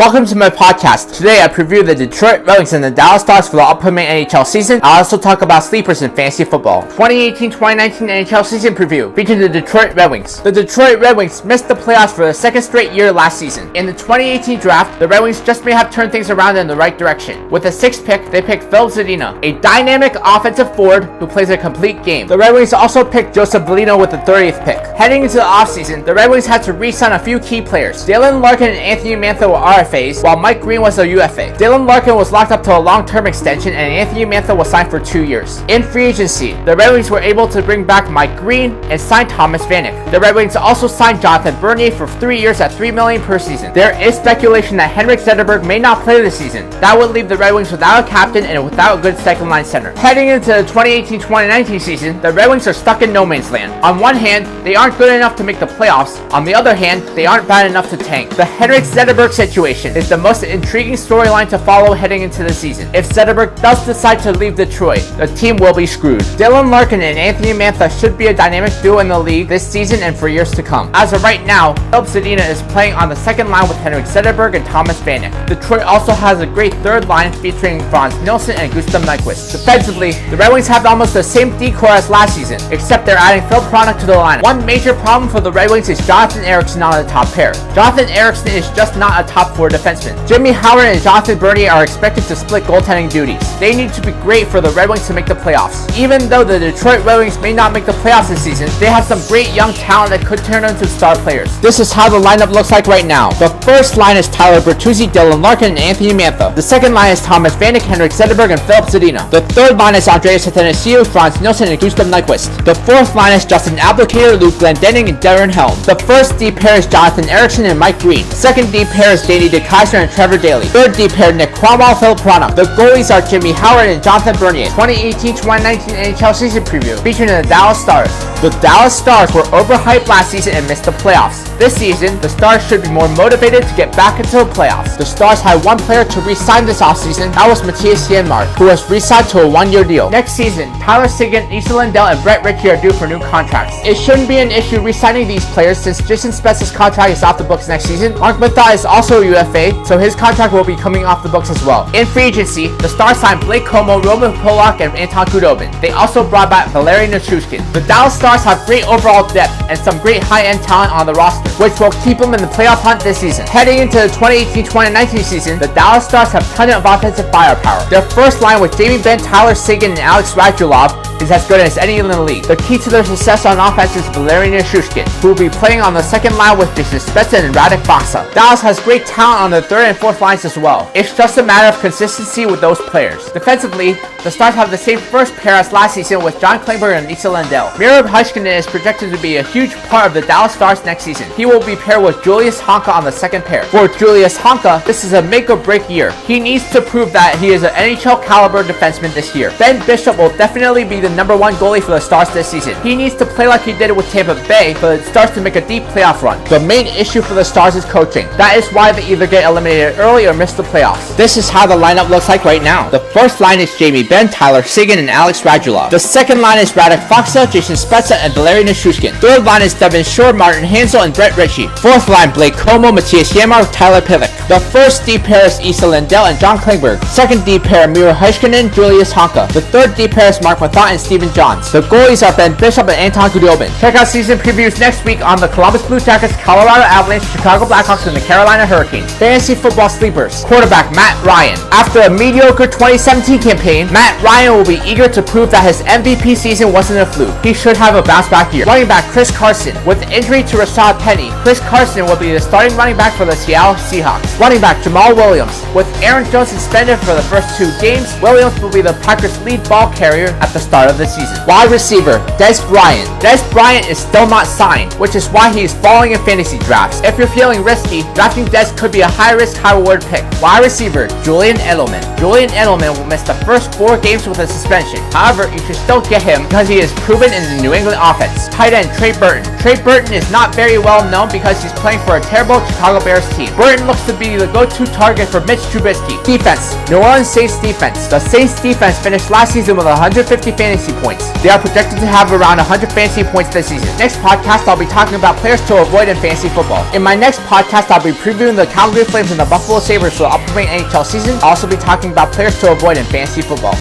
Welcome to my podcast. Today I preview the Detroit Red Wings and the DAL Stars for the upcoming NHL season. I also talk about sleepers in fantasy football. 2018-2019 NHL season preview featuring the Detroit Red Wings. The Detroit Red Wings missed the playoffs for the second straight year last season. In the 2018 draft, the Red Wings just may have turned things around in the right direction. With the 6th pick, they picked Phil-Zadina, a dynamic offensive forward who plays a complete game. The Red Wings also picked Joseph Veleno with the 30th pick. Heading into the offseason, the Red Wings had to re-sign a few key players. L-Larkin and Anthony-Mantha were RFAs, while Mike Green was a UFA. L-Larkin was locked up to a long-term extension, and Anthony-Mantha was signed for 2 years. In free agency, the Red Wings were able to bring back Mike Green and sign Thomas Vanek. The Red Wings also signed Jonathan Bernier for 3 years at $3 million per season. There is speculation that Henrik-Zetterberg may not play this season. That would leave the Red Wings without a captain and without a good second-line center. Heading into the 2018-2019 season, the Red Wings are stuck in no man's land. On one hand, they aren't good enough to make the playoffs. On the other hand, they aren't bad enough to tank. The Henrik-Zetterberg situation is the most intriguing storyline to follow heading into the season. If Zetterberg does decide to leave Detroit, the team will be screwed. L-Larkin and Anthony-Mantha should be a dynamic duo in the league this season and for years to come. As of right now, Zadina is playing on the second line with Henrik-Zetterberg and Thomas Vanek. Detroit also has a great third line featuring Franz Nielsen and Gustav Nyquist. Defensively, the Red Wings have almost the same decor as last season, except they're adding J.Howard to the lineup. One major problem for the Red Wings is Jonathan Ericsson on the top pair. Jonathan Ericsson is just not a top 4 defenseman. J. Howard and Jonathan Bernier are expected to split goaltending duties. They need to be great for the Red Wings to make the playoffs. Even though the Detroit Red Wings may not make the playoffs this season, they have some great young talent that could turn into star players. This is how the lineup looks like right now. The first line is Ty.Bertuzzi-D.Larkin and Anthony-Mantha. The second line is Thomas Vanek, Henrik-Zetterberg, and Zadina. The third line is A.Athanasiou-F.Nielsen-G, Franz Nielsen, and Gustav Nyquist. The fourth line is J.Abdelkader-L.Glendening-D.Helm. The first D pair is Jonathan Ericsson and Mike Green. Second D pair is D.DeKeyser and Trevor-Daley. Third D pair, N.Kronwall-F.Hronek. The goalies are J.Howard and Jonathan Bernier. 2018-2019 NHL season preview featuring the DAL Stars. The DAL Stars were overhyped last season and missed the playoffs. This season, the Stars should be more motivated to get back into the playoffs. The Stars had one player to re-sign this offseason. That was Matthias Janmark, who was re-signed to a 1-year deal. Next season, Tyler Seguin, E.Lindell, and Ritchie are due for new contracts. It shouldn't be an issue re-signing these players since Jason Spezza's contract is off the books next season. M.Methot is also a UFA, so his contract will be coming off the books as well. In free agency, the Stars signed B.Comeau-M, Roman Polak, and A.Khudobin. They also brought back Nichushkin. The DAL Stars have great overall depth and some great high-end talent on the roster, which will keep them in the playoff hunt this season. Heading into the 2018-2019 season, the DAL Stars have tons of offensive firepower. Their first line with J.Bennier, and Radulov is as good as any in the league. The key to their success on offense is Nichushkin, who will be playing on the second line with Spezza and R.Faksa-J.Spezza-V. Dallas has great talent on the third and fourth lines as well. It's just a matter of consistency with those players. Defensively, the Stars have the same first pair as last season with J.Klingberg and E.Lindell. M.Heiskanen is projected to be a huge part of the DAL Stars next season. He will be paired with Julius Honka on the second pair. For Julius Honka, this is a make or break year. He needs to prove that he is an NHL caliber defenseman this year. B.Bishop will definitely be the #1 goalie for the Stars this season. He needs to play like he did with Tampa Bay for the Stars to make a deep playoff run. The main issue for the Stars is coaching. That is why they either get eliminated early or miss the playoffs. This is how the lineup looks like right now. The first line is J.Bennier, Tyler Seguin, and Radulov. The second line is R.Faksa-J.Spezza and Nichushkin. Third line is D.Shore-M, Martin-Hanzal, and Ritchie. Fourth line, B.Comeau-M, Matthias Janmark, Tyler-Pitlick. The first D pair is E.Lindell and J.Klingberg. Second D pair, M.Heiskanen, Julius Honka. The third D pair is M.Methot and Stephen Johns. The goalies are B.Bishop and Khudobin. Check out season previews next week on the Columbus Blue Jackets, Colorado Avalanche, Chicago Blackhawks, and the Carolina Hurricanes. Fantasy football sleepers. Quarterback Matt Ryan. After a mediocre 2017 campaign, Matt Ryan will be eager to prove that his MVP season wasn't a fluke. He should have a bounce back year. Running back Chris Carson. With injury to Rashad Penny, Chris Carson will be the starting running back for the Seattle Seahawks. Running back Jamaal Williams. With Aaron Jones suspended for the first 2 games, Williams will be the Packers' lead ball carrier at the start of the season. Wide receiver Dez Bryant. Dez Bryant is still not signed, which is why he is falling in fantasy drafts. If you're feeling risky, drafting Dez could be a high-risk, high-reward pick. Wide receiver Julian Edelman. Julian Edelman will miss the first 4 games with a suspension. However, you should still get him because he is proven in the New England England offense. Tight end Trey Burton. Trey Burton is not very well known because he's playing for a terrible Chicago Bears team. Burton looks to be the go-to target for Mitch Trubisky. Defense. New Orleans Saints defense. The Saints defense finished last season with 150 fantasy points. They are projected to have around 100 fantasy points this season. Next podcast, I'll be talking about players to avoid in fantasy football. In my next podcast, I'll be previewing the Calgary Flames and the Buffalo Sabres for the upcoming NHL season. I'll also be talking about players to avoid in fantasy football.